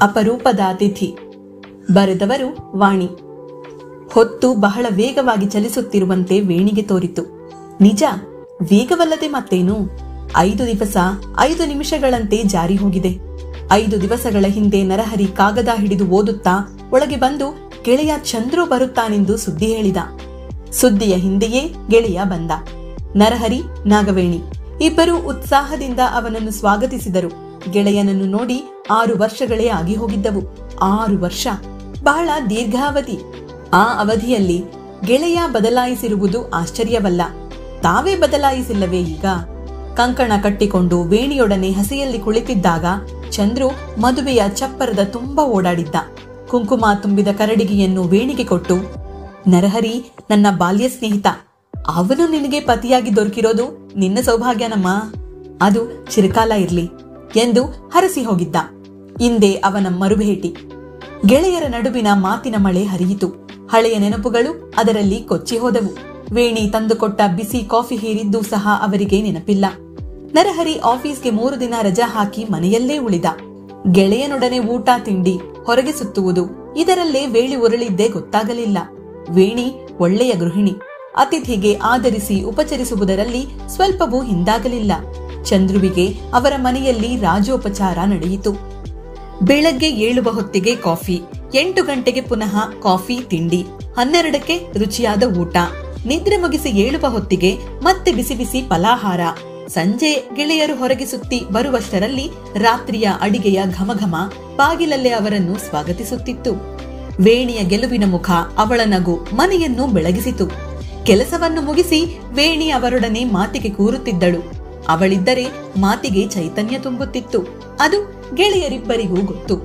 ಅಪರೂಪದ ಅತಿಥಿ. ಬರೆದವರು ವಾಣಿ. ಹೊತ್ತು ಬಹಳ ವೇಗವಾಗಿ ಚಲಿಸುತ್ತಿರುವಂತೆ ವೇಣಿಗೆ ತೋರಿತು. ನಿಜ, ವೇಗವಲ್ಲದೆ ಮತ್ತೇನು? 5 ದಿವಸ 5 ನಿಮಿಷಗಳಂತೆ ಜಾರಿ ಹೋಗಿದೆ. 5 ದಿವಸಗಳ ಹಿಂದೆ ನರಹರಿ ಕಾಗದ ಹಿಡಿದು ಓದುತ್ತಾ ಒಳಗೆ ಬಂದು ಗೆಳೆಯ ಚಂದ್ರು ಬರುತ್ತಾನೆಂದು ಸುದ್ದಿ ಹೇಳಿದ. ಸುದ್ದಿಯ ಹಿಂದೆಯೇ ಗೆಳೆಯ ಬಂದ. ನರಹರಿ, ನಾಗವೇಣಿ ಇಬ್ಬರು ಉತ್ಸಾಹದಿಂದ ಅವನನ್ನು ಸ್ವಾಗತಿಸಿದರು. ಗೆಳೆಯನನ್ನು ನೋಡಿ 6 ವರ್ಷಗಳೇ ಆಗಿ ಹೋಗಿದ್ದವು. 6 ವರ್ಷ ಬಹಳ ದೀರ್ಘಾವಧಿ. ಆ ಅವಧಿಯಲ್ಲಿ ಗೆಳೆಯ ಬದಲಾಯಿಸಿರುವುದು ಆಶ್ಚರ್ಯವಲ್ಲ. ತಾವೇ ಬದಲಾಯಿಸಿಲ್ಲವೇ ಈಗ? ಕಂಕಣ ಕಟ್ಟಿಕೊಂಡು ವೇಣಿಯೊಡನೆ ಹಸೆಯಲ್ಲಿ ಕುಳಿತಿದ್ದಾಗ ಚಂದ್ರು ಮದುವೆಯ ಚಪ್ಪರದ ತುಂಬ ಓಡಾಡಿದ್ದ. ಕುಂಕುಮ ತುಂಬಿದ ಕರಡಿಗೆಯನ್ನು ವೇಣಿಗೆ ಕೊಟ್ಟು, ನರಹರಿ ನನ್ನ ಬಾಲ್ಯ ಸ್ನೇಹಿತ, ಅವನು ನಿನಗೆ ಪತಿಯಾಗಿ ದೊರಕಿರೋದು ನಿನ್ನ ಸೌಭಾಗ್ಯನಮ್ಮ, ಅದು ಚಿರಕಾಲ ಇರ್ಲಿ ಎಂದು ಹರಸಿ ಹೋಗಿದ್ದ. ಹಿಂದೆ ಅವನ ಮರುಭೇಟಿ. ಗೆಳೆಯರ ನಡುವಿನ ಮಾತಿನ ಮಳೆ ಹರಿಯಿತು. ಹಳೆಯ ನೆನಪುಗಳು ಅದರಲ್ಲಿ ಕೊಚ್ಚಿ ಹೋದವು. ವೇಣಿ ತಂದುಕೊಟ್ಟ ಬಿಸಿ ಕಾಫಿ ಹೀರಿದ್ದು ಸಹ ಅವರಿಗೆ ನೆನಪಿಲ್ಲ. ನರಹರಿ ಆಫೀಸ್ಗೆ 3 ದಿನ ರಜಾ ಹಾಕಿ ಮನೆಯಲ್ಲೇ ಉಳಿದ. ಗೆಳೆಯನೊಡನೆ ಊಟ ತಿಂಡಿ, ಹೊರಗೆ ಸುತ್ತುವುದು, ಇದರಲ್ಲೇ ವೇಳಿ ಉರುಳಿದ್ದೇ ಗೊತ್ತಾಗಲಿಲ್ಲ. ವೇಣಿ ಒಳ್ಳೆಯ ಗೃಹಿಣಿ. ಅತಿಥಿಗೆ ಆದರಿಸಿ ಉಪಚರಿಸುವುದರಲ್ಲಿ ಸ್ವಲ್ಪವೂ ಹಿಂದಾಗಲಿಲ್ಲ. ಚಂದ್ರುವಿಗೆ ಅವರ ಮನೆಯಲ್ಲಿ ರಾಜೋಪಚಾರ ನಡೆಯಿತು. ಬೆಳಗ್ಗೆ 7 ಹೊತ್ತಿಗೆ ಕಾಫಿ, 8 ಗಂಟೆಗೆ ಪುನಃ ಕಾಫಿ ತಿಂಡಿ, 12ಕ್ಕೆ ರುಚಿಯಾದ ಊಟ, ನಿದ್ರೆ ಮುಗಿಸಿ 7 ಹೊತ್ತಿಗೆ ಮತ್ತೆ ಬಿಸಿ ಬಿಸಿ ಫಲಾಹಾರ. ಸಂಜೆ ಗೆಳೆಯರು ಹೊರಗೆ ಸುತ್ತಿ ಬರುವಷ್ಟರಲ್ಲಿ ರಾತ್ರಿಯ ಅಡಿಗೆಯ ಘಮಘಮ ಬಾಗಿಲಲ್ಲೇ ಅವರನ್ನು ಸ್ವಾಗತಿಸುತ್ತಿತ್ತು. ವೇಣಿಯ ಗೆಲುವಿನ ಮುಖ, ಅವಳ ನಗು ಮನೆಯನ್ನು ಬೆಳಗಿಸಿತು. ಕೆಲಸವನ್ನು ಮುಗಿಸಿ ವೇಣಿ ಅವರೊಡನೆ ಮಾತಿಗೆ ಕೂರುತ್ತಿದ್ದಳು. ಅವಳಿದ್ದರೆ ಮಾತಿಗೆ ಚೈತನ್ಯ ತುಂಬುತ್ತಿತ್ತು. ಅದು ಗೆಳೆಯರಿಬ್ಬರಿಗೂ ಗೊತ್ತು.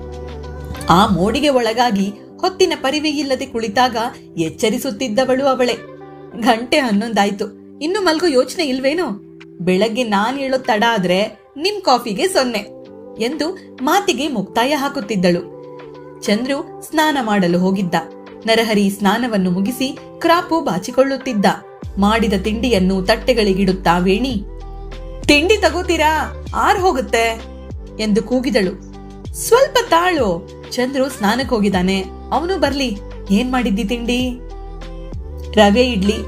ಆ ಮೋಡಿಗೆ ಒಳಗಾಗಿ ಹೊತ್ತಿನ ಪರಿವೆ ಇಲ್ಲದೆ ಕುಳಿತಾಗ ಎಚ್ಚರಿಸುತ್ತಿದ್ದವಳು ಅವಳೇ. ಗಂಟೆ 11 ಆಯ್ತು, ಇನ್ನು ಮಲ್ಗೋ ಯೋಚನೆ ಇಲ್ವೇನೋ? ಬೆಳಗ್ಗೆ ನಾನು ಹೇಳೋ ತಡ ಆದ್ರೆ ನಿಮ್ ಕಾಫಿಗೆ 0 ಎಂದು ಮಾತಿಗೆ ಮುಕ್ತಾಯ ಹಾಕುತ್ತಿದ್ದಳು. ಚಂದ್ರು ಸ್ನಾನ ಮಾಡಲು ಹೋಗಿದ್ದ. ನರಹರಿ ಸ್ನಾನವನ್ನು ಮುಗಿಸಿ ಕ್ರಾಪು ಬಾಚಿಕೊಳ್ಳುತ್ತಿದ್ದ. ಮಾಡಿದ ತಿಂಡಿಯನ್ನು ತಟ್ಟೆಗಳಿಗಿಡುತ್ತಾ ವೇಣಿ, ತಿಂಡಿ ತಗೋತೀರಾ? ಆರ್ ಹೋಗುತ್ತೆ ಎಂದು ಕೂಗಿದಳು. ಸ್ವಲ್ಪ ತಾಳು, ಚಂದ್ರು ಸ್ನಾನಕ್ಕೆ ಹೋಗಿದ್ದಾನೆ, ಅವನು ಬರ್ಲಿ. ಏನ್ ಮಾಡಿದ್ದಿ ತಿಂಡಿ? ರವೆ ಇಡ್ಲಿ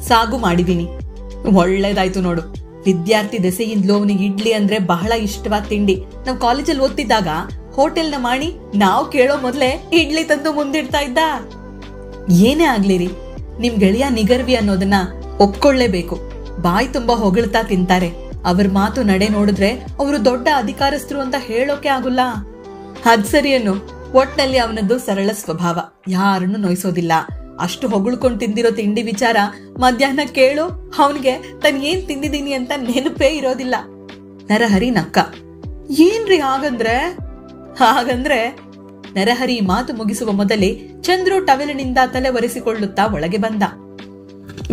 ಸಾಗು ಮಾಡಿದೀನಿ. ಒಳ್ಳೇದಾಯ್ತು ನೋಡು. ವಿದ್ಯಾರ್ಥಿ ದೆಸೆಯಿಂದಲೂ ಅವನಿಗೆ ಇಡ್ಲಿ ಅಂದ್ರೆ ಬಹಳ ಇಷ್ಟವಾದ ತಿಂಡಿ. ನಾವ್ ಕಾಲೇಜಲ್ಲಿ ಓದ್ತಿದ್ದಾಗ ಹೋಟೆಲ್ನ ಮಾಡಿ ನಾವು ಕೇಳೋ ಮೊದ್ಲೇ ಇಡ್ಲಿ ತಂದು ಮುಂದಿಡ್ತಾ ಇದ್ದ. ಏನೇ ಆಗ್ಲಿರಿ, ನಿಮ್ ಗೆಳೆಯ ನಿಗರ್ವಿ ಅನ್ನೋದನ್ನ ಒಪ್ಕೊಳ್ಳೇಬೇಕು. ಬಾಯಿ ತುಂಬಾ ಹೊಗಳ್ತಾ ತಿಂತಾರೆ. ಅವ್ರ ಮಾತು ನಡೆ ನೋಡಿದ್ರೆ ಅವರು ದೊಡ್ಡ ಅಧಿಕಾರಸ್ಥರು ಅಂತ ಹೇಳೋಕೆ ಆಗುಲ್ಲ. ಅದ್ ಸರಿಯನ್ನು, ಒಟ್ನಲ್ಲಿ ಅವನದ್ದು ಸರಳ ಸ್ವಭಾವ, ಯಾರನ್ನು ನೋಯಿಸೋದಿಲ್ಲ. ಅಷ್ಟು ಹೊಗಳ್ಕೊಂಡ್ ತಿಂದಿರೋ ತಿಂಡಿ ವಿಚಾರ ಮಧ್ಯಾಹ್ನ ಕೇಳು, ಅವನ್ಗೆ ತನ್ ಏನ್ ತಿಂದಿದ್ದೀನಿ ಅಂತ ನೆನಪೇ ಇರೋದಿಲ್ಲ. ನರಹರಿ ನಕ್ಕ. ಏನ್ರಿ ಹಾಗಂದ್ರೆ ನರಹರಿ ಮಾತು ಮುಗಿಸುವ ಮೊದಲೇ ಚಂದ್ರು ಟವೆಲಿನಿಂದ ತಲೆ ಒರೆಸಿಕೊಳ್ಳುತ್ತಾ ಒಳಗೆ ಬಂದ.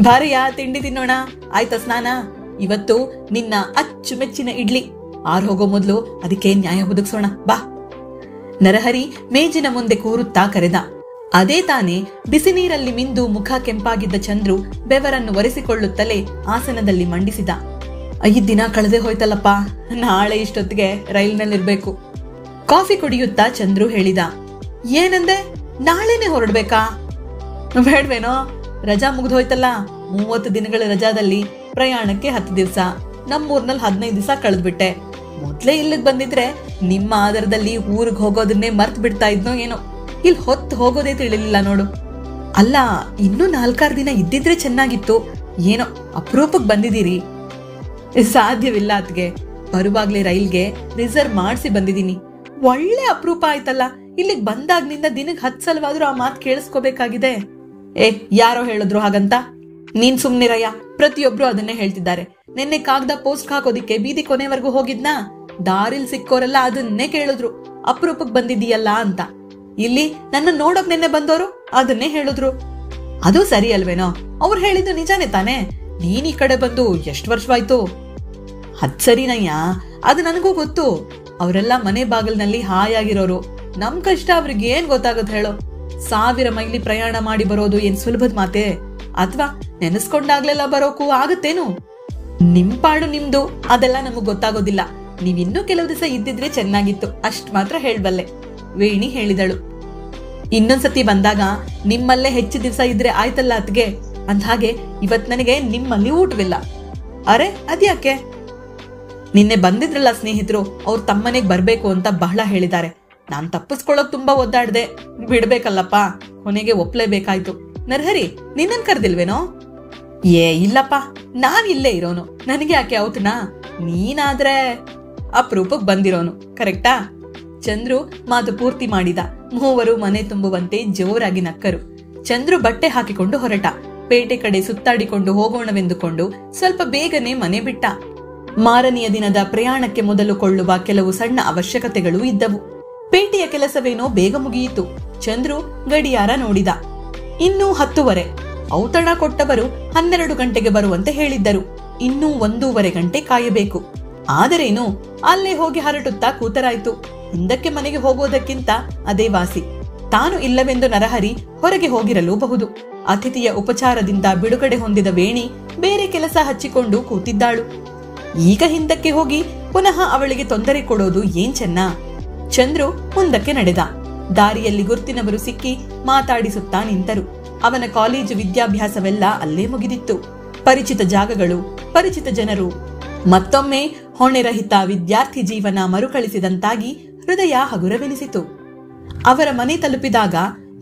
ಭಾರಿಯಾ, ತಿಂಡಿ ತಿನ್ನೋಣ, ಆಯ್ತಾ ಸ್ನಾನ? ಇವತ್ತು ನಿನ್ನ ಅಚ್ಚುಮೆಚ್ಚಿನ ಇಡ್ಲಿ. ಆರ್ ಹೋಗೋ ಮೊದ್ಲು ಅದಕ್ಕೆ ನ್ಯಾಯ ಒದಗಿಸೋಣ ಬಾ. ನರಹರಿ ಮೇಜಿನ ಮುಂದೆ ಕೂರುತ್ತಾ ಕರೆದ. ಅದೇ ತಾನೇ ಬಿಸಿ ನೀರಲ್ಲಿ ಮಿಂದು ಮುಖ ಕೆಂಪಾಗಿದ್ದ ಚಂದ್ರು ಬೆವರನ್ನು ಒರೆಸಿಕೊಳ್ಳುತ್ತಲೇ ಆಸನದಲ್ಲಿ ಮಂಡಿಸಿದ. 5 ದಿನ ಕಳೆದೇ ಹೋಯ್ತಲ್ಲಪ್ಪ, ನಾಳೆ ಇಷ್ಟೊತ್ತಿಗೆ ರೈಲ್ನಲ್ಲಿರ್ಬೇಕು. ಕಾಫಿ ಕುಡಿಯುತ್ತಾ ಚಂದ್ರು ಹೇಳಿದ. ಏನಂದೆ? ನಾಳೆನೆ ಹೊರಡ್ಬೇಕಾ? ಬೇಡ್ವೇನೋ? ರಜಾ ಮುಗ್ದೋಯ್ತಲ್ಲ. 30 ದಿನಗಳ ರಜಾದಲ್ಲಿ ಪ್ರಯಾಣಕ್ಕೆ 10 ದಿವಸ, ನಮ್ಮೂರ್ನಲ್ಲಿ 15 ದಿವಸ ಕಳೆದ್ಬಿಟ್ಟೆ. ಮೊದ್ಲೇ ಇಲ್ಲಿಗೆ ಬಂದಿದ್ರೆ ನಿಮ್ಮ ಆಧಾರದಲ್ಲಿ ಊರಿಗೆ ಹೋಗೋದನ್ನೇ ಮರ್ತ್ ಬಿಡ್ತಾ ಇದ್ನೋ ಏನೋ. ಇಲ್ಲಿ ಹೊತ್ತು ಹೋಗೋದೇ ತಿಳಿಲಿಲ್ಲ ನೋಡು. ಅಲ್ಲ, ಇನ್ನೂ 4-6 ದಿನ ಇದ್ದಿದ್ರೆ ಚೆನ್ನಾಗಿತ್ತು. ಏನೋ ಅಪರೂಪಕ್ಕೆ ಬಂದಿದ್ದೀರಿ. ಸಾಧ್ಯವಿಲ್ಲ ಅತ್ಗೆ, ಬರುವಾಗ್ಲೇ ರೈಲ್ಗೆ ರಿಸರ್ವ್ ಮಾಡಿಸಿ ಬಂದಿದ್ದೀನಿ. ಒಳ್ಳೆ ಅಪರೂಪ ಆಯ್ತಲ್ಲ. ಇಲ್ಲಿಗೆ ಬಂದಾಗ್ನಿಂದ ದಿನಕ್ಕೆ 10 ಸಲವಾದ್ರೂ ಆ ಮಾತು ಕೇಳಿಸ್ಕೋಬೇಕಾಗಿದೆ. ಯಾರೋ ಹೇಳಿದ್ರು ಹಾಗಂತ? ನೀನ್ ಸುಮ್ನಿರಯ್ಯ, ಪ್ರತಿಯೊಬ್ರು ಅದನ್ನೇ ಹೇಳ್ತಿದ್ದಾರೆ. ನಿನ್ನೆ ಕಾಗದ ಪೋಸ್ಟ್ ಹಾಕೋದಿಕ್ಕೆ ಬೀದಿ ಕೊನೆವರೆಗೂ ಹೋಗಿದ್ನಾ, ದಾರಿಲ್ ಸಿಕ್ಕೋರೆಲ್ಲ ಅದನ್ನೇ ಕೇಳಿದ್ರು, ಅಪರೂಪಕ್ಕೆ ಬಂದಿದ್ದೀಯಲ್ಲ ಅಂತ. ಇಲ್ಲಿ ನನ್ನ ನೋಡೋಕ್ ನಿನ್ನೆ ಬಂದವರು ಅದನ್ನೇ ಹೇಳಿದ್ರು. ಅದು ಸರಿ ಅಲ್ವೇನೋ? ಅವ್ರು ಹೇಳಿದ್ದು ನಿಜಾನೇ ತಾನೆ? ನೀನ್ ಈ ಕಡೆ ಬಂದು ಎಷ್ಟು ವರ್ಷವಾಯ್ತು? 10 ಸರಿನಯ್ಯ, ಅದು ನನಗೂ ಗೊತ್ತು. ಅವರೆಲ್ಲ ಮನೆ ಬಾಗಿಲಿನಲ್ಲಿ ಹಾಯಾಗಿರೋರು. ನಮ್ ಕಷ್ಟ ಅವ್ರಿಗೆ ಏನ್ ಗೊತ್ತಾಗತ್ ಹೇಳೋ? 1000 ಮೈಲಿ ಪ್ರಯಾಣ ಮಾಡಿ ಬರೋದು ಏನ್ ಸುಲಭದ ಮಾತೆ? ಅಥವಾ ನೆನೆಸ್ಕೊಂಡಾಗ್ಲೆಲ್ಲ ಬರೋಕು ಆಗತ್ತೇನು? ನಿಮ್ ಪಾಡು ನಿಮ್ದು, ಅದೆಲ್ಲ ನಮಗ್ ಗೊತ್ತಾಗೋದಿಲ್ಲ. ನೀವಿನ್ನೂ ಕೆಲವು ದಿವಸ ಇದ್ದಿದ್ರೆ ಚೆನ್ನಾಗಿತ್ತು, ಅಷ್ಟ್ ಮಾತ್ರ ಹೇಳ್ಬಲ್ಲೆ. ವೇಣಿ ಹೇಳಿದಳು. ಇನ್ನೊಂದ್ಸತಿ ಬಂದಾಗ ನಿಮ್ಮಲ್ಲೇ ಹೆಚ್ಚು ದಿವಸ ಇದ್ರೆ ಆಯ್ತಲ್ಲ ಅತ್ಗೆ. ಅಂದ್ಹಾಗೆ ಇವತ್ ನನಗೆ ನಿಮ್ಮಲ್ಲಿ ಊಟವಿಲ್ಲ. ಅರೆ ಅದ್ಯಾಕೆ? ನಿನ್ನೆ ಬಂದಿದ್ರಲ್ಲ ಸ್ನೇಹಿತರು, ಅವ್ರ ತಮ್ಮನೆಗ್ ಬರ್ಬೇಕು ಅಂತ ಬಹಳ ಹೇಳಿದ್ದಾರೆ. ನಾನ್ ತಪ್ಪಿಸ್ಕೊಳ್ಳೋಕ್ ತುಂಬಾ ಒದ್ದಾಡ್ದೆ. ಬಿಡ್ಬೇಕಲ್ಲಪ್ಪ, ಕೊನೆಗೆ ಒಪ್ಲೇಬೇಕಾಯ್ತು. ನರ್ಹರಿ, ನಿನ್ನನ್ ಕರ್ದಿಲ್ವೇನೋ? ಇಲ್ಲಪ್ಪ, ನಾನ್ ಇಲ್ಲೇ ಇರೋನು. ನನಗೆ ಯಾಕೆ ಔತನಾ? ನೀನಾದ್ರೆ ಅಪರೂಪಕ್ ಬಂದಿರೋನು, ಕರೆಕ್ಟಾ? ಚಂದ್ರು ಮಾತು ಪೂರ್ತಿ ಮಾಡಿದ. ಮೂವರು ಮನೆ ತುಂಬುವಂತೆ ಜೋರಾಗಿ ನಕ್ಕರು. ಚಂದ್ರು ಬಟ್ಟೆ ಹಾಕಿಕೊಂಡು ಹೊರಟ. ಪೇಟೆ ಕಡೆ ಸುತ್ತಾಡಿಕೊಂಡು ಹೋಗೋಣವೆಂದುಕೊಂಡು ಸ್ವಲ್ಪ ಬೇಗನೆ ಮನೆ ಬಿಟ್ಟ. ಮಾರನೆಯ ದಿನದ ಪ್ರಯಾಣಕ್ಕೆ ಮೊದಲು ಕೊಳ್ಳುವ ಕೆಲವು ಸಣ್ಣ ಅವಶ್ಯಕತೆಗಳು ಇದ್ದವು. ಪೇಟೆಯ ಕೆಲಸವೇನೋ ಬೇಗ ಮುಗಿಯಿತು. ಚಂದ್ರು ಗಡಿಯಾರ ನೋಡಿದ. ಇನ್ನೂ 10:30. ಔತಣ ಕೊಟ್ಟವರು 12 ಗಂಟೆಗೆ ಬರುವಂತೆ ಹೇಳಿದ್ದರು. ಇನ್ನೂ 1:30 ಗಂಟೆ ಕಾಯಬೇಕು. ಆದರೇನು, ಅಲ್ಲೇ ಹೋಗಿ ಹರಟುತ್ತಾ ಕೂತರಾಯ್ತು. ಹಿಂದಕ್ಕೆ ಮನೆಗೆ ಹೋಗೋದಕ್ಕಿಂತ ಅದೇ ವಾಸಿ. ತಾನು ಇಲ್ಲವೆಂದು ನರಹರಿ ಹೊರಗೆ ಹೋಗಿರಲೂಬಹುದು. ಅತಿಥಿಯ ಉಪಚಾರದಿಂದ ಬಿಡುಗಡೆ ಹೊಂದಿದ ವೇಣಿ ಬೇರೆ ಕೆಲಸ ಹಚ್ಚಿಕೊಂಡು ಕೂತಿದ್ದಾಳು. ಈಗ ಹಿಂದಕ್ಕೆ ಹೋಗಿ ಪುನಃ ಅವಳಿಗೆ ತೊಂದರೆ ಕೊಡೋದು ಏನ್ ಚೆನ್ನ. ಚಂದ್ರು ಮುಂದಕ್ಕೆ ನಡೆದ. ದಾರಿಯಲ್ಲಿ ಗುರ್ತಿನವರು ಸಿಕ್ಕಿ ಮಾತಾಡಿಸುತ್ತಾ ನಿಂತರು. ಅವನ ಕಾಲೇಜು ವಿದ್ಯಾಭ್ಯಾಸವೆಲ್ಲ ಅಲ್ಲೇ ಮುಗಿದಿತ್ತು. ಪರಿಚಿತ ಜಾಗಗಳು, ಪರಿಚಿತ ಜನರು. ಮತ್ತೊಮ್ಮೆ ಹೊಣೆರಹಿತ ವಿದ್ಯಾರ್ಥಿ ಜೀವನ ಮರುಕಳಿಸಿದಂತಾಗಿ ಹೃದಯ ಹಗುರವೆನಿಸಿತು. ಅವರ ಮನೆ ತಲುಪಿದಾಗ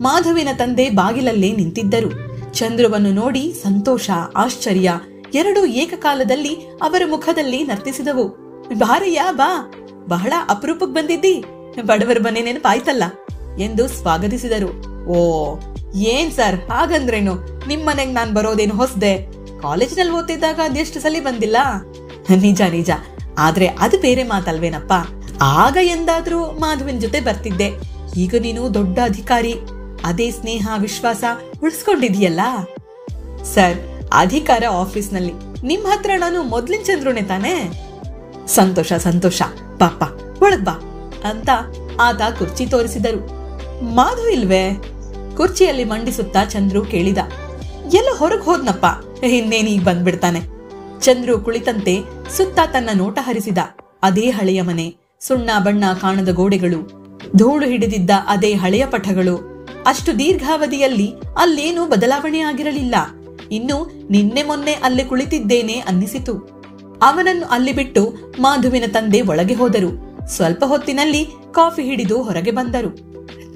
ಮಾಧವಿನ ತಂದೆ ಬಾಗಿಲಲ್ಲೇ ನಿಂತಿದ್ದರು. ಚಂದ್ರುವನ್ನು ನೋಡಿ ಸಂತೋಷ, ಆಶ್ಚರ್ಯ ಎರಡೂ ಏಕಕಾಲದಲ್ಲಿ ಅವರ ಮುಖದಲ್ಲಿ ನರ್ತಿಸಿದವು. ಬಾರಯ್ಯ ಬಾ, ಬಹಳ ಅಪರೂಪಕ್ ಬಂದಿದ್ದಿ. ಬಡವರ ಮನೆ ನೆನಪಾಯ್ತಲ್ಲ ಎಂದು ಸ್ವಾಗತಿಸಿದರು. ಓ ಏನ್ ಸರ್ ಹಾಗಂದ್ರೇನು? ನಿಮ್ಮನೆಗ್ ನಾನ್ ಬರೋದೇನು ಹೊಸ್ದೆ? ಕಾಲೇಜಿನಲ್ಲಿ ಓದ್ತಿದ್ದಾಗ ಅದೆಷ್ಟು ಸಲ ಬಂದಿಲ್ಲ. ನಿಜ ನಿಜ, ಆದ್ರೆ ಅದು ಬೇರೆ ಮಾತಲ್ವೇನಪ್ಪ. ಆಗ ಎಂದಾದ್ರೂ ಮಾಧವನ್ ಜೊತೆ ಬರ್ತಿದ್ದೆ. ಈಗ ನೀನು ದೊಡ್ಡ ಅಧಿಕಾರಿ, ಅದೇ ಸ್ನೇಹ ವಿಶ್ವಾಸ ಉಳಿಸ್ಕೊಂಡಿದೀಯಲ್ಲ. ಸರ್, ಅಧಿಕಾರ ಆಫೀಸ್ನಲ್ಲಿ, ನಿಮ್ ಹತ್ರ ನಾನು ಮೊದ್ಲಿನ ಚಂದ್ರುನೇ ತಾನೆ. ಸಂತೋಷ ಸಂತೋಷ, ಪಾಪ ಒಳಗ್ ಬಾ ಅಂತ ಆತ ಕುರ್ಚಿ ತೋರಿಸಿದರು. ಮಾಧವ್ ಇಲ್ವೇ? ಕುರ್ಚಿಯಲ್ಲಿ ಮಂಡಿಸುತ್ತಾ ಚಂದ್ರು ಕೇಳಿದ. ಎಲ್ಲ ಹೊರಗ್ ಹೋದ್ನಪ್ಪ, ಇನ್ನೇನೀಗ ಬಂದ್ಬಿಡ್ತಾನೆ. ಚಂದ್ರು ಕುಳಿತಂತೆ ಸುತ್ತ ತನ್ನ ನೋಟ ಹರಿಸಿದ. ಅದೇ ಹಳೆಯ ಮನೆ, ಸುಣ್ಣ ಬಣ್ಣ ಕಾಣದ ಗೋಡೆಗಳು, ಧೂಳು ಹಿಡಿದಿದ್ದ ಅದೇ ಹಳೆಯ ಪಠಗಳು. ಅಷ್ಟು ದೀರ್ಘಾವಧಿಯಲ್ಲಿ ಅಲ್ಲೇನೂ ಬದಲಾವಣೆ ಆಗಿರಲಿಲ್ಲ. ಇನ್ನು ನಿನ್ನೆ ಮೊನ್ನೆ ಅಲ್ಲಿ ಕುಳಿತಿದ್ದೇನೆ ಅನ್ನಿಸಿತು. ಅವನನ್ನು ಅಲ್ಲಿ ಬಿಟ್ಟು ಮಾಧುವಿನ ತಂದೆ ಒಳಗೆ ಹೋದರು. ಸ್ವಲ್ಪ ಹೊತ್ತಿನಲ್ಲಿ ಕಾಫಿ ಹಿಡಿದು ಹೊರಗೆ ಬಂದರು.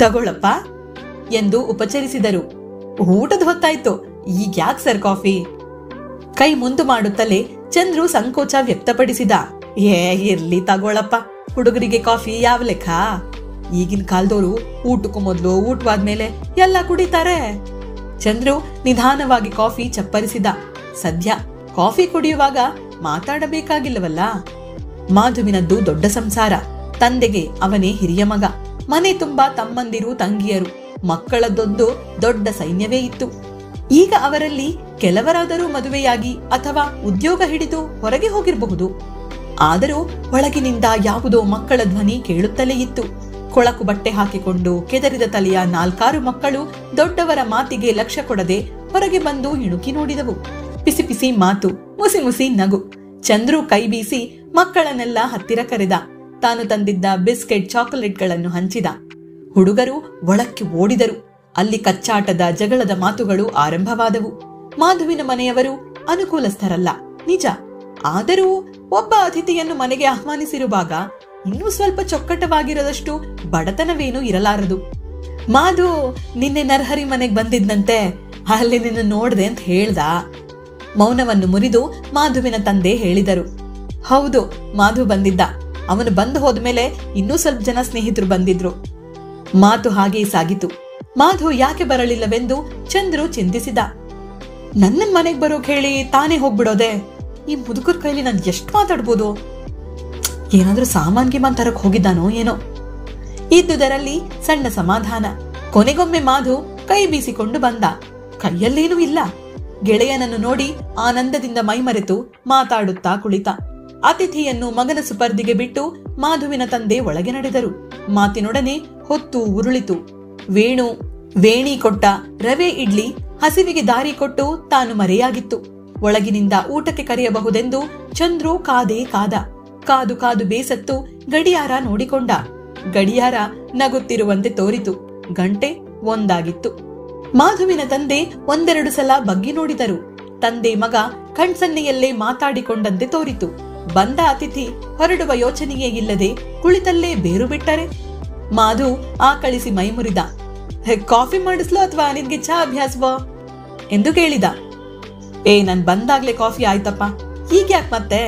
ತಗೊಳಪ್ಪ ಎಂದು ಉಪಚರಿಸಿದರು. ಊಟದ ಹೊತ್ತಾಯ್ತು, ಈಗ ಯಾಕೆ ಸರ್ ಕಾಫಿ? ಕೈ ಮುಂದು ಮಾಡುತ್ತಲೇ ಚಂದ್ರು ಸಂಕೋಚ ವ್ಯಕ್ತಪಡಿಸಿದ. ಇರ್ಲಿ ತಗೊಳಪ್ಪ, ಹುಡುಗರಿಗೆ ಕಾಫಿ ಯಾವ ಲೆಕ್ಕ? ಈಗಿನ ಕಾಲದವರು ಊಟಕ್ಕೂ ಮೊದ್ಲು ಊಟವಾದ್ಮೇಲೆ ಎಲ್ಲ ಕುಡಿತಾರೆ. ಚಂದ್ರು ನಿಧಾನವಾಗಿ ಕಾಫಿ ಚಪ್ಪರಿಸಿದ. ಸದ್ಯ ಕಾಫಿ ಕುಡಿಯುವಾಗ ಮಾತಾಡಬೇಕಾಗಿಲ್ಲವಲ್ಲ. ಮಾಧುವಿನದ್ದು ದೊಡ್ಡ ಸಂಸಾರ. ತಂದೆಗೆ ಅವನೇ ಹಿರಿಯ ಮಗ. ಮನೆ ತುಂಬಾ ತಮ್ಮಂದಿರು ತಂಗಿಯರು. ಮಕ್ಕಳದ್ದೊಂದು ದೊಡ್ಡ ಸೈನ್ಯವೇ ಇತ್ತು. ಈಗ ಅವರಲ್ಲಿ ಕೆಲವರಾದರೂ ಮದುವೆಯಾಗಿ ಅಥವಾ ಉದ್ಯೋಗ ಹಿಡಿದು ಹೊರಗೆ ಹೋಗಿರಬಹುದು. ಆದರೂ ಒಳಗಿನಿಂದ ಯಾವುದೋ ಮಕ್ಕಳ ಧ್ವನಿ ಕೇಳುತ್ತಲೇ ಇತ್ತು. ಕೊಳಕು ಬಟ್ಟೆ ಹಾಕಿಕೊಂಡು ಕೆದರಿದ ತಲೆಯ 4-6 ಮಕ್ಕಳು ದೊಡ್ಡವರ ಮಾತಿಗೆ ಲಕ್ಷ್ಯ ಕೊಡದೆ ಹೊರಗೆ ಬಂದು ಇಣುಕಿ ನೋಡಿದವು. ಪಿಸಿ ಪಿಸಿ ಮಾತು, ಮುಸಿ ಮುಸಿ ನಗು. ಚಂದ್ರು ಕೈ ಬೀಸಿ ಮಕ್ಕಳನ್ನೆಲ್ಲ ಹತ್ತಿರ ಕರೆದ. ತಾನು ತಂದಿದ್ದ ಬಿಸ್ಕೆಟ್ ಚಾಕೊಲೇಟ್ಗಳನ್ನು ಹಂಚಿದ. ಹುಡುಗರು ಒಳಕ್ಕೆ ಓಡಿದರು. ಅಲ್ಲಿ ಕಚ್ಚಾಟದ ಜಗಳದ ಮಾತುಗಳು ಆರಂಭವಾದವು. ಮಾಧುವಿನ ಮನೆಯವರು ಅನುಕೂಲಸ್ಥರಲ್ಲ ನಿಜ. ಆದರೂ ಒಬ್ಬ ಅತಿಥಿಯನ್ನು ಮನೆಗೆ ಆಹ್ವಾನಿಸಿರುವಾಗ ಇನ್ನೂ ಸ್ವಲ್ಪ ಚೊಕ್ಕಟವಾಗಿರದಷ್ಟು ಬಡತನವೇನೂ ಇರಲಾರದು. ಮಾಧು ನಿನ್ನೆ ನರ್ಹರಿ ಮನೆಗ್ ಬಂದಿದ್ನಂತೆ, ಅಲ್ಲಿ ನಿನ್ನ ನೋಡ್ದೆ ಅಂತ ಹೇಳ್ದ. ಮೌನವನ್ನು ಮುರಿದು ಮಾಧುವಿನ ತಂದೆ ಹೇಳಿದರು. ಹೌದು, ಮಾಧು ಬಂದಿದ್ದ. ಅವನು ಬಂದು ಹೋದ್ಮೇಲೆ ಇನ್ನೂ ಸ್ವಲ್ಪ ಜನ ಸ್ನೇಹಿತರು ಬಂದಿದ್ರು. ಮಾತು ಹಾಗೇ ಸಾಗಿತು. ಮಾಧು ಯಾಕೆ ಬರಲಿಲ್ಲವೆಂದು ಚಂದ್ರು ಚಿಂತಿಸಿದ. ನನ್ನ ಮನೆಗ್ ಬರೋಕ್ ಹೇಳಿ ತಾನೇ ಹೋಗ್ಬಿಡೋದೆ? ಈ ಮುದುಕರ ಕೈಲಿ ನಾನು ಎಷ್ಟು ಮಾತಾಡ್ಬೋದು? ಏನಾದ್ರೂ ಸಾಮಾನ್ಗೆ ತರಕ್ ಹೋಗಿದ್ದಾನೋ ಏನೋ. ಇದ್ದುದರಲ್ಲಿ ಸಣ್ಣ ಸಮಾಧಾನ. ಕೊನೆಗೊಮ್ಮೆ ಮಾಧು ಕೈ ಬೀಸಿಕೊಂಡು ಬಂದ. ಕೈಯಲ್ಲೇನೂ ಇಲ್ಲ. ಗೆಳೆಯನನ್ನು ನೋಡಿ ಆನಂದದಿಂದ ಮೈಮರೆತು ಮಾತಾಡುತ್ತಾ ಕುಳಿತ. ಅತಿಥಿಯನ್ನು ಮಗನ ಸುಪರ್ದಿಗೆ ಬಿಟ್ಟು ಮಾಧುವಿನ ತಂದೆ ಒಳಗೆ ನಡೆದರು. ಮಾತಿನೊಡನೆ ಹೊತ್ತು ಉರುಳಿತು. ವೇಣಿ ಕೊಟ್ಟ ರವೆ ಇಡ್ಲಿ ಹಸಿವಿಗೆ ದಾರಿ ಕೊಟ್ಟು ತಾನು ಮರೆಯಾಗಿತ್ತು. ಒಳಗಿನಿಂದ ಊಟಕ್ಕೆ ಕರೆಯಬಹುದೆಂದು ಚಂದ್ರು ಕಾದೇ ಕಾದ. ಕಾದು ಕಾದು ಬೇಸತ್ತು ಗಡಿಯಾರ ನೋಡಿಕೊಂಡ. ಗಡಿಯಾರ ನಗುತ್ತಿರುವಂತೆ ತೋರಿತು. ಗಂಟೆ 1 ಮಾಧುವಿನ ತಂದೆ ಒಂದೆರಡು ಸಲ ಬಗ್ಗಿ ನೋಡಿದರು. ತಂದೆ ಮಗ ಕಣ್ಸನ್ನೆಯಲ್ಲೇ ಮಾತಾಡಿಕೊಂಡಂತೆ ತೋರಿತು. ಬಂದ ಅತಿಥಿ ಹೊರಡುವ ಯೋಚನೆಯೇ ಇಲ್ಲದೆ ಕುಳಿತಲ್ಲೇ ಬೇರು ಬಿಟ್ಟರೆ. ಮಾಧು ಆಕಳಿಸಿ ಮೈಮುರಿದ. ಕಾಫಿ ಮಾಡಿಸ್ಲೋ ಅಥವಾ ನಿನ್ಗೆ ಚಹಾ ಅಭ್ಯಾಸವೋ ಎಂದು ಕೇಳಿದ. ನನ್ ಬಂದಾಗ್ಲೇ ಕಾಫಿ ಆಯ್ತಪ್ಪ, ಹೀಗ್ಯಾಕ್ ಮತ್ತೆ?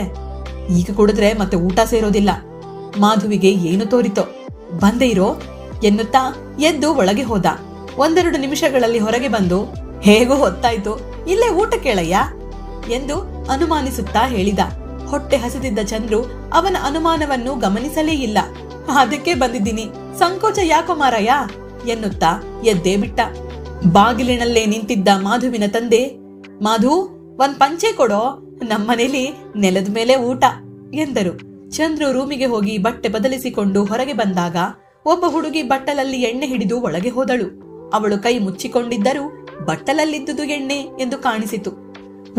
ಈಗ ಕುಡಿದ್ರೆ ಮತ್ತೆ ಊಟ ಸೇರೋದಿಲ್ಲ. ಮಾಧುವಿಗೆ ಏನು ತೋರಿತೋ. ಬಂದೇ ಇರೋ ಎನ್ನುತ್ತಾ ಎದ್ದು ಒಳಗೆ ಹೋದ. 1-2 ನಿಮಿಷಗಳಲ್ಲಿ ಹೊರಗೆ ಬಂದು, ಹೇಗೂ ಹೊತ್ತಾಯ್ತು, ಇಲ್ಲೇ ಊಟ ಕೇಳಯ್ಯ ಎಂದು ಅನುಮಾನಿಸುತ್ತಾ ಹೇಳಿದ. ಹೊಟ್ಟೆ ಹಸಿದಿದ್ದ ಚಂದ್ರು ಅವನ ಅನುಮಾನವನ್ನು ಗಮನಿಸಲೇ ಇಲ್ಲ. ಅದಕ್ಕೆ ಬಂದಿದ್ದೀನಿ, ಸಂಕೋಚ ಯಾಕೋ ಮಾರಾಯ ಎನ್ನುತ್ತಾ ಎದ್ದೇ ಬಿಟ್ಟ. ಬಾಗಿಲಿನಲ್ಲೇ ನಿಂತಿದ್ದ ಮಾಧುವಿನ ತಂದೆ, ಮಾಧು, ಒಂದ್ ಪಂಚೆ ಕೊಡೋ, ನಮ್ಮನೇಲಿ ನೆಲದ ಮೇಲೆ ಊಟ ಎಂದರು. ಚಂದ್ರು ರೂಮಿಗೆ ಹೋಗಿ ಬಟ್ಟೆ ಬದಲಿಸಿಕೊಂಡು ಹೊರಗೆ ಬಂದಾಗ ಒಬ್ಬ ಹುಡುಗಿ ಬಟ್ಟಲಲ್ಲಿ ಎಣ್ಣೆ ಹಿಡಿದು ಒಳಗೆ ಹೋದಳು. ಅವಳು ಕೈ ಮುಚ್ಚಿಕೊಂಡಿದ್ದರೂ ಬಟ್ಟಲಲ್ಲಿದ್ದುದು ಎಣ್ಣೆ ಎಂದು ಕಾಣಿಸಿತು.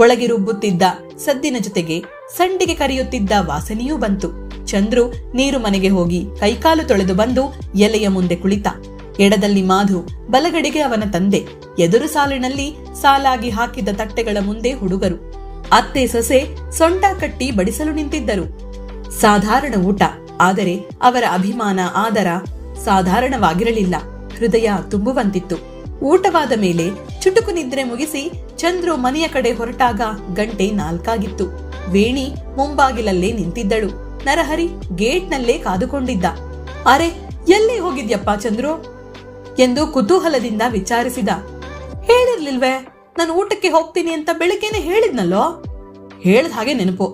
ಒಳಗೆ ರುಬ್ಬುತ್ತಿದ್ದ ಸದ್ದಿನ ಜೊತೆಗೆ ಸಂಡಿಗೆ ಕರಿಯುತ್ತಿದ್ದ ವಾಸನೆಯೂ ಬಂತು. ಚಂದ್ರು ನೀರು ಮನೆಗೆ ಹೋಗಿ ಕೈಕಾಲು ತೊಳೆದು ಬಂದು ಎಲೆಯ ಮುಂದೆ ಕುಳಿತ. ಎಡದಲ್ಲಿ ಮಾಧು, ಬಲಗಡೆಗೆ ಅವನ ತಂದೆ. ಎದುರು ಸಾಲಿನಲ್ಲಿ ಸಾಲಾಗಿ ಹಾಕಿದ್ದ ತಟ್ಟೆಗಳ ಮುಂದೆ ಹುಡುಗರು. ಅತ್ತೆ ಸೊಸೆ ಸೊಂಟ ಕಟ್ಟಿ ಬಡಿಸಲು ನಿಂತಿದ್ದರು. ಸಾಧಾರಣ ಊಟ, ಆದರೆ ಅವರ ಅಭಿಮಾನ ಆದರ ಸಾಧಾರಣವಾಗಿರಲಿಲ್ಲ. ಹೃದಯ ತುಂಬುವಂತಿತ್ತು. ಊಟವಾದ ಮೇಲೆ ಚುಟುಕು ನಿದ್ರೆ ಮುಗಿಸಿ ಚಂದ್ರು ಮನೆಯ ಕಡೆ ಹೊರಟಾಗ ಗಂಟೆ 4 ವೇಣಿ ಮುಂಬಾಗಿಲಲ್ಲೇ ನಿಂತಿದ್ದಳು. ನರಹರಿ ಗೇಟ್ನಲ್ಲೇ ಕಾದುಕೊಂಡಿದ್ದ. ಅರೆ, ಎಲ್ಲಿ ಹೋಗಿದ್ಯಪ್ಪ ಚಂದ್ರು ಎಂದು ಕುತೂಹಲದಿಂದ ವಿಚಾರಿಸಿದ. ಹೇಳಿರ್ಲಿಲ್ವೇ, ನಾನು ಊಟಕ್ಕೆ ಹೋಗ್ತೀನಿ ಅಂತ ಬೆಳಿಗ್ಗೆನೆ ಹೇಳಿದ್ನಲ್ಲೋ? ಹೇಳ್ದ ಹಾಗೆ ನೆನಪು.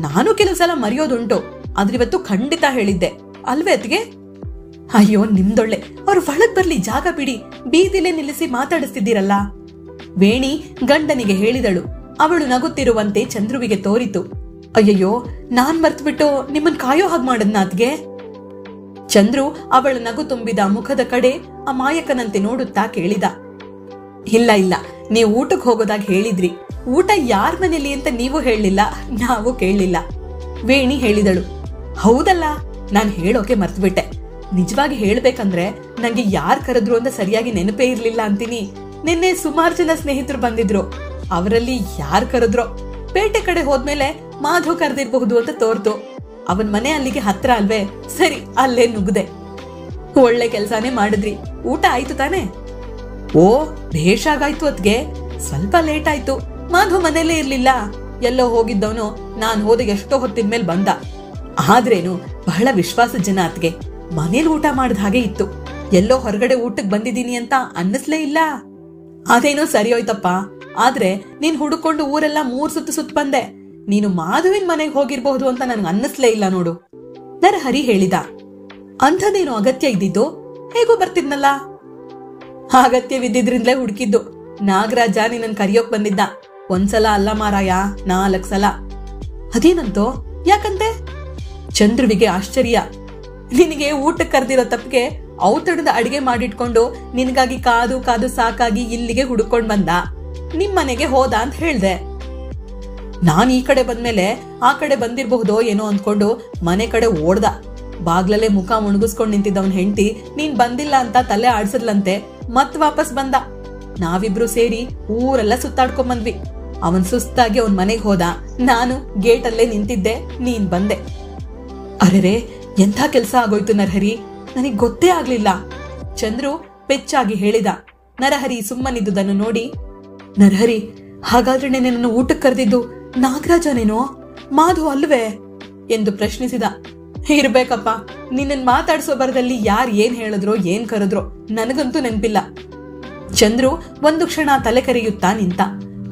ನಾನು ಕೆಲವು ಸಲ ಮರೆಯೋದುಂಟು, ಆದ್ರಿವತ್ತು ಖಂಡಿತ ಹೇಳಿದ್ದೆ ಅಲ್ವೇ ಅತ್ಗೆ? ಅಯ್ಯೋ ನಿಮ್ದೊಳ್ಳೆ, ಅವ್ರು ಒಳಗ್ ಬರ್ಲಿ, ಜಾಗ ಬಿಡಿ, ಬೀದಿಲೇ ನಿಲ್ಲಿಸಿ ಮಾತಾಡಿಸ್ತಿದ್ದೀರಲ್ಲ ವೇಣಿ ಗಂಡನಿಗೆ ಹೇಳಿದಳು. ಅವಳು ನಗುತ್ತಿರುವಂತೆ ಚಂದ್ರುವಿಗೆ ತೋರಿತು. ಅಯ್ಯಯ್ಯೋ, ನಾನ್ ಮರ್ತ್ಬಿಟ್ಟು ನಿಮ್ಮನ್ ಕಾಯೋ ಹಾಗೆ ಮಾಡದ್ನ ಅತ್ಗೆ? ಚಂದ್ರು ಅವಳ ನಗು ತುಂಬಿದ ಮುಖದ ಕಡೆ ಅಮಾಯಕನಂತೆ ನೋಡುತ್ತಾ ಕೇಳಿದ. ಇಲ್ಲ ಇಲ್ಲ, ನೀವು ಊಟಕ್ಕೆ ಹೋಗೋದಾಗ ಹೇಳಿದ್ರಿ. ಊಟ ಯಾರ್ ಮನೇಲಿ ಅಂತ ನೀವು ಹೇಳಲಿಲ್ಲ, ನಾವು ಕೇಳಲಿಲ್ಲ ವೇಣಿ ಹೇಳಿದಳು. ಹೌದಲ್ಲ, ನಾನ್ ಹೇಳೋಕೆ ಮರ್ತ್ಬಿಟ್ಟೆ. ನಿಜವಾಗಿ ಹೇಳ್ಬೇಕಂದ್ರೆ ನಂಗೆ ಯಾರ್ ಕರೆದ್ರು ಅಂತ ಸರಿಯಾಗಿ ನೆನಪೇ ಇರ್ಲಿಲ್ಲ ಅಂತೀನಿ. ನಿನ್ನೆ ಸುಮಾರು ಜನ ಸ್ನೇಹಿತರು ಬಂದಿದ್ರು. ಅವರಲ್ಲಿ ಯಾರ್ ಕರೆದ್ರೋ. ಪೇಟೆ ಕಡೆ ಹೋದ್ಮೇಲೆ ಮಾಧು ಕರೆದಿರಬಹುದು ಅಂತ ತೋರ್ತು. ಅವನ್ ಮನೆ ಅಲ್ಲಿಗೆ ಹತ್ರ ಅಲ್ವೇ, ಸರಿ ಅಲ್ಲೇ ನುಗ್ದೆ. ಒಳ್ಳೆ ಕೆಲ್ಸಾನೇ ಮಾಡಿದ್ರಿ. ಊಟ ಆಯ್ತು ತಾನೆ? ಓ, ಭೇಷಾಗಾಯ್ತು ಅತ್ಗೆ. ಸ್ವಲ್ಪ ಲೇಟ್ ಆಯ್ತು. ಮಾಧು ಮನೇಲೇ ಇರ್ಲಿಲ್ಲ, ಎಲ್ಲೋ ಹೋಗಿದ್ದವನು ನಾನ್ ಹೋದ ಎಷ್ಟೋ ಹೊತ್ತಿನ ಬಂದ. ಆದ್ರೇನು ಬಹಳ ವಿಶ್ವಾಸದ ಜನ ಅತ್ಗೆ. ಮನೇಲಿ ಊಟ ಮಾಡಿದ ಹಾಗೆ ಇತ್ತು. ಎಲ್ಲೋ ಹೊರಗಡೆ ಊಟಕ್ಕೆ ಬಂದಿದ್ದೀನಿ ಅಂತ ಅನ್ನಿಸ್ಲೇ ಇಲ್ಲ. ಅದೇನೋ ಸರಿ ಹೋಯ್ತಪ್ಪ, ಆದ್ರೆ ನೀನ್ ಹುಡುಕೊಂಡು ಊರೆಲ್ಲ 3 ಸುತ್ತು ಬಂದೆ. ನೀನು ಮಾಧುವಿನ ಮನೆಗೆ ಹೋಗಿರ್ಬಹುದು ಅಂತ ನನ್ಗೆ ಅನ್ನಿಸ್ಲೇ ಇಲ್ಲ ನೋಡು ನರಹರಿ ಹೇಳಿದ. ಅಂಥದ್ದೇನು ಅಗತ್ಯ ಇದ್ದಿದ್ದು? ಹೇಗೂ ಬರ್ತಿದ್ನಲ್ಲ. ಅಗತ್ಯವಿದ್ದಿದ್ರಿಂದಲೇ ಹುಡುಕಿದ್ದು. ನಾಗರಾಜ ನಿನ್ನನ್ ಕರಿಯೋಕ್ ಬಂದಿದ್ದ. ಒಂದ್ಸಲ ಅಲ್ಲ ಮಾರಾಯ, 4 ಸಲ. ಅದೇನಂತೋ? ಯಾಕಂತೆ? ಚಂದ್ರುವಿಗೆ ಆಶ್ಚರ್ಯ. ನಿನಗೆ ಊಟಕ್ಕೆ ಕರೆದಿರೋ ತಪ್ಪಿಗೆ ಔತಣದ ಅಡಿಗೆ ಮಾಡಿಟ್ಕೊಂಡು ನಿನಗಾಗಿ ಕಾದು ಕಾದು ಸಾಕಾಗಿ ಇಲ್ಲಿಗೆ ಹುಡುಕೊಂಡ್ ಬಂದ. ನಿಮ್ಮನೆಗೆ ಹೋದ ಅಂತ ಹೇಳ್ದೆ. ನಾನ್ ಈ ಕಡೆ ಬಂದ್ಮೇಲೆ ಆ ಕಡೆ ಬಂದಿರಬಹುದೋ ಏನೋ ಅಂದ್ಕೊಂಡು ಮನೆ ಕಡೆ ಓಡ್ದ. ಬಾಗ್ಲಲ್ಲೇ ಮುಖ ಮುಣುಗಿಸ್ಕೊಂಡ್ ನಿಂತಿದ್ದವನ್ ಹೆಂಡತಿ ನೀನ್ ಬಂದಿಲ್ಲ ಅಂತ ತಲೆ ಆಡ್ಸದ್ಲಂತೆ. ಮತ್ ವಾಪಸ್ ಬಂದ. ನಾವಿಬ್ರು ಸೇರಿ ಊರೆಲ್ಲ ಸುತ್ತಾಡ್ಕೊಂಡ್ ಬಂದ್ವಿ. ಅವನ್ ಸುಸ್ತಾಗಿ ಅವನ್ ಮನೆಗ್ ಹೋದ. ನಾನು ಗೇಟಲ್ಲೇ ನಿಂತಿದ್ದೆ, ನೀನ್ ಬಂದೆ. ಅರೆರೆ, ಎಂಥ ಕೆಲ್ಸ ಆಗೋಯ್ತು ನರಹರಿ, ನನಗ್ ಗೊತ್ತೇ ಆಗ್ಲಿಲ್ಲ ಚಂದ್ರು ಪೆಚ್ಚಾಗಿ ಹೇಳಿದ. ನರಹರಿ ಸುಮ್ಮನಿದ್ದುದನ್ನು ನೋಡಿ, ನರಹರಿ, ಹಾಗಾದ್ರೆ ನನ್ನನ್ನು ಊಟಕ್ಕೆ ಕರೆದಿದ್ದು ನಾಗರಾಜನೇನೋ, ಮಾಧು ಅಲ್ವೇ ಎಂದು ಪ್ರಶ್ನಿಸಿದ. ಇರ್ಬೇಕಪ್ಪ, ನಿನ್ನನ್ ಮಾತಾಡ್ಸೋ ಬರದಲ್ಲಿ ಯಾರ್ ಏನ್ ಹೇಳಿದ್ರೋ ಏನ್ ಕರೆದ್ರೋ ನನಗಂತೂ ನೆನ್ಪಿಲ್ಲ. ಚಂದ್ರು ಒಂದು ಕ್ಷಣ ತಲೆ ಕರೆಯುತ್ತಾ ನಿಂತ.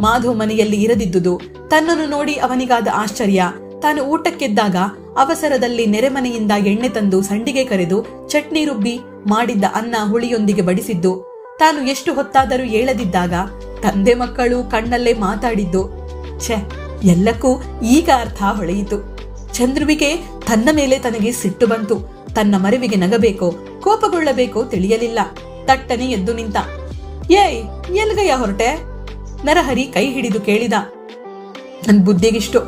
ಮಾಧು ಮನೆಯಲ್ಲಿ ಇರದಿದ್ದುದು ತನ್ನನ್ನು ನೋಡಿ ಅವನಿಗಾದ ಆಶ್ಚರ್ಯ. ತಾನು ಊಟಕ್ಕೆದ್ದಾಗ ಅವಸರದಲ್ಲಿ ನೆರೆಮನೆಯಿಂದ ಎಣ್ಣೆ ತಂದು ಸಂಡಿಗೆ ಕರೆದು ಚಟ್ನಿ ರುಬ್ಬಿ ಮಾಡಿದ್ದ ಅನ್ನ ಹುಳಿಯೊಂದಿಗೆ ಬಡಿಸಿದ್ದು, ತಾನು ಎಷ್ಟು ಹೊತ್ತಾದರೂ ಏಳದಿದ್ದಾಗ ತಂದೆ ಮಕ್ಕಳು ಕಣ್ಣಲ್ಲೇ ಮಾತಾಡಿದ್ದು. ಛೆ, ಎಲ್ಲಕ್ಕೂ ಈಗ ಅರ್ಥ ಹೊಳೆಯಿತು. ಚಂದ್ರುವಿಗೆ ತನ್ನ ಮೇಲೆ ತನಗೆ ಸಿಟ್ಟು ಬಂತು. ತನ್ನ ಮರೆವಿಗೆ ನಗಬೇಕೋ ಕೋಪಗೊಳ್ಳಬೇಕೋ ತಿಳಿಯಲಿಲ್ಲ. ತಟ್ಟನೆ ಎದ್ದು ನಿಂತ. ಏಯ್, ಎಲ್ಗಯ್ಯ ಹೊರಟೆ? ನರಹರಿ ಕೈ ಹಿಡಿದು ಕೇಳಿದ. ನನ್ ಬುದ್ಧಿಗಿಷ್ಟು.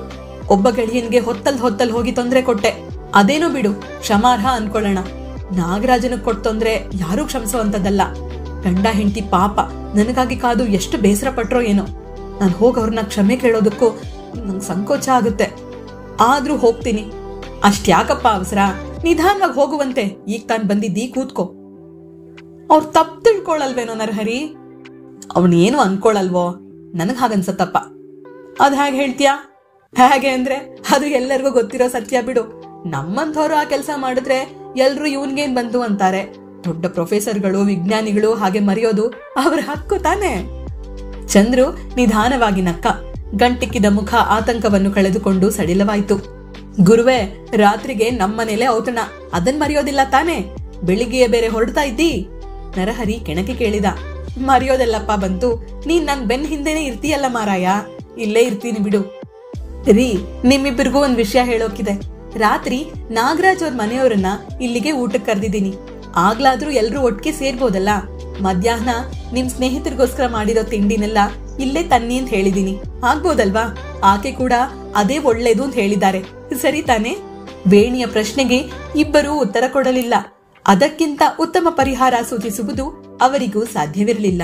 ಒಬ್ಬ ಗೆಳೆಯನ್ಗೆ ಹೊತ್ತಲ್ ಹೋಗಿ ತೊಂದರೆ ಕೊಟ್ಟೆ. ಅದೇನೋ ಬಿಡು, ಕ್ಷಮಾರ್ಹ ಅನ್ಕೊಳ್ಳೋಣ. ನಾಗರಾಜನ ಕೊಡ್ತೊಂದ್ರೆ ಯಾರೂ ಕ್ಷಮಿಸುವಂತದ್ದಲ್ಲ. ಗಂಡ ಹೆಂಡತಿ ಪಾಪ ನನಗಾಗಿ ಕಾದು ಎಷ್ಟು ಬೇಸರ ಪಟ್ರೋ ಏನೋ. ನಾನು ಹೋಗಿ ಅವ್ರನ್ನ ಕ್ಷಮೆ ಕೇಳೋದಕ್ಕೂ ನಂಗೆ ಸಂಕೋಚ ಆಗುತ್ತೆ. ಆದ್ರೂ ಹೋಗ್ತೀನಿ. ಅಷ್ಟ್ಯಾಕಪ್ಪ ಅವಸರ, ನಿಧಾನವಾಗಿ ಹೋಗುವಂತೆ. ಈಗ ತಾನು ಬಂದಿದ್ದೀ, ಕೂತ್ಕೋ. ಅವ್ರು ತಪ್ಪು ತಿಳ್ಕೊಳಲ್ವೇನೋ ನರಹರಿ? ಅವನೇನು ಅನ್ಕೊಳಲ್ವೋ? ನನಗ್ ಹಾಗನ್ಸತ್ತಪ್ಪ. ಅದ್ ಹೇಗೆ ಹೇಳ್ತೀಯಾ? ಹೇಗೆ ಅಂದ್ರೆ ಅದು ಎಲ್ಲರಿಗೂ ಗೊತ್ತಿರೋ ಸತ್ಯ ಬಿಡು. ನಮ್ಮಂಥವ್ರು ಆ ಕೆಲಸ ಮಾಡಿದ್ರೆ ಎಲ್ರು ಇವನ್ಗೇನ್ ಬಂತು ಅಂತಾರೆ. ದೊಡ್ಡ ಪ್ರೊಫೆಸರ್ಗಳು, ವಿಜ್ಞಾನಿಗಳು ಹಾಗೆ ಮರೆಯೋದು ಅವ್ರ ಹಕ್ಕು ತಾನೆ. ಚಂದ್ರು ನಿಧಾನವಾಗಿ ನಕ್ಕ. ಗಂಟಿಕ್ಕಿದ ಮುಖ ಆತಂಕವನ್ನು ಕಳೆದುಕೊಂಡು ಸಡಿಲವಾಯ್ತು. ಗುರುವೇ, ರಾತ್ರಿಗೆ ನಮ್ಮನೇಲೆ ಔತಣ, ಅದನ್ ಮರೆಯೋದಿಲ್ಲ ತಾನೆ? ಬೆಳಿಗ್ಗೆ ಬೇರೆ ಹೊರಡ್ತಾ ಇದ್ದೀ? ನರಹರಿ ಕೆಣಕಿ ಕೇಳಿದ. ಮರೆಯೋದೆಲ್ಲಪ್ಪ ಬಂತು. ನೀನ್ ನನ್ ಬೆನ್ ಹಿಂದೆನೆ ಇರ್ತೀಯಲ್ಲ ಮಾರಾಯ. ಇಲ್ಲೇ ಇರ್ತೀನಿ ಬಿಡು. ರೀ, ನಿಮ್ಮಿಬ್ಬರಿಗೂ ಒಂದ್ ವಿಷಯ ಹೇಳೋಕಿದೆ. ರಾತ್ರಿ ನಾಗರಾಜ್ ಅವ್ರ ಮನೆಯವ್ರನ್ನ ಇಲ್ಲಿಗೆ ಊಟಕ್ಕೆ ಕರೆದಿದ್ದೀನಿ. ಆಗ್ಲಾದ್ರೂ ಎಲ್ರೂ ಒಟ್ಟಿಗೆ ಸೇರ್ಬೋದಲ್ಲ. ಮಧ್ಯಾಹ್ನ ನಿಮ್ ಸ್ನೇಹಿತರಿಗೋಸ್ಕರ ಮಾಡಿರೋ ತಿಂಡಿನೆಲ್ಲ ಇಲ್ಲೇ ತನ್ನಿ ಅಂತ ಹೇಳಿದೀನಿ. ಆಗ್ಬೋದಲ್ವಾ? ಆಕೆ ಕೂಡ ಅದೇ ಒಳ್ಳೇದು ಅಂತ ಹೇಳಿದ್ದಾರೆ. ಸರಿ ತಾನೆ? ವೇಣಿಯ ಪ್ರಶ್ನೆಗೆ ಇಬ್ಬರೂ ಉತ್ತರ ಕೊಡಲಿಲ್ಲ. ಅದಕ್ಕಿಂತ ಉತ್ತಮ ಪರಿಹಾರ ಸೂಚಿಸುವುದು ಅವರಿಗೂ ಸಾಧ್ಯವಿರಲಿಲ್ಲ.